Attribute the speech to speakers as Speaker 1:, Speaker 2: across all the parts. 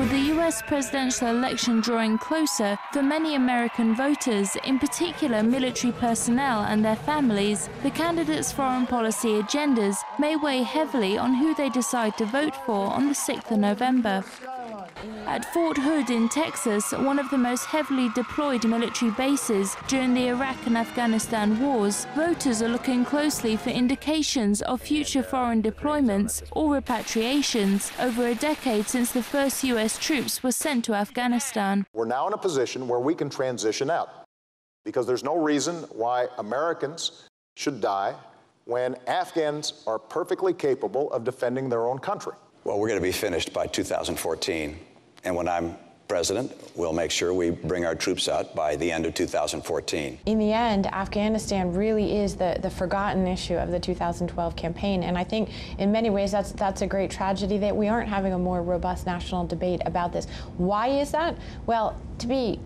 Speaker 1: With the US presidential election drawing closer, for many American voters, in particular military personnel and their families, the candidates' foreign policy agendas may weigh heavily on who they decide to vote for on the 6th of November. At Fort Hood in Texas, one of the most heavily deployed military bases during the Iraq and Afghanistan wars, voters are looking closely for indications of future foreign deployments or repatriations over a decade since the first US troops were sent to Afghanistan.
Speaker 2: We're now in a position where we can transition out because there's no reason why Americans should die when Afghans are perfectly capable of defending their own country.
Speaker 3: Well, we're going to be finished by 2014, and when I'm president, we'll make sure we bring our troops out by the end of 2014.
Speaker 4: In the end, Afghanistan really is the forgotten issue of the 2012 campaign, and I think in many ways that's a great tragedy that we aren't having a more robust national debate about this. Why is that? Well, to be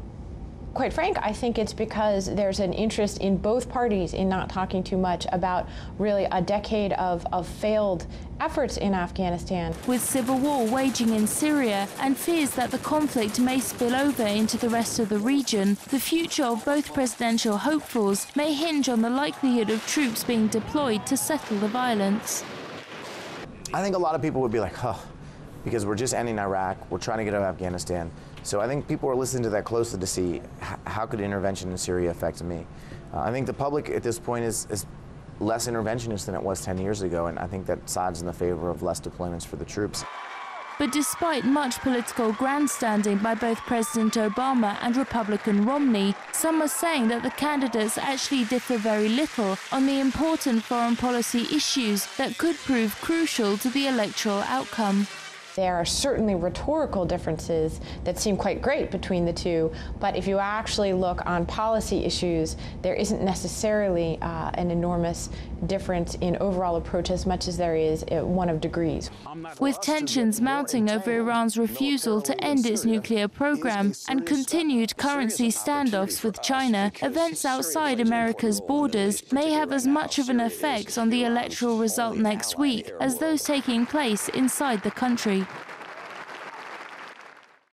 Speaker 4: quite frank, I think it's because there's an interest in both parties in not talking too much about really a decade of failed efforts in Afghanistan.
Speaker 1: With civil war waging in Syria and fears that the conflict may spill over into the rest of the region, the future of both presidential hopefuls may hinge on the likelihood of troops being deployed to settle the violence.
Speaker 5: I think a lot of people would be like, huh, because we're just ending Iraq, we're trying to get out of Afghanistan. So I think people are listening to that closely to see how could intervention in Syria affect me. I think the public at this point is less interventionist than it was 10 years ago, and I think that sides in the favor of less deployments for the troops.
Speaker 1: But despite much political grandstanding by both President Obama and Republican Romney, some are saying that the candidates actually differ very little on the important foreign policy issues that could prove crucial to the electoral outcome.
Speaker 4: There are certainly rhetorical differences that seem quite great between the two, but if you actually look on policy issues, there isn't necessarily an enormous difference in overall approach as much as there is one of degrees.
Speaker 1: With tensions mounting over Iran's refusal to end its nuclear program and continued currency standoffs with China, events outside America's borders may have as much of an effect on the electoral result next week as those taking place inside the country.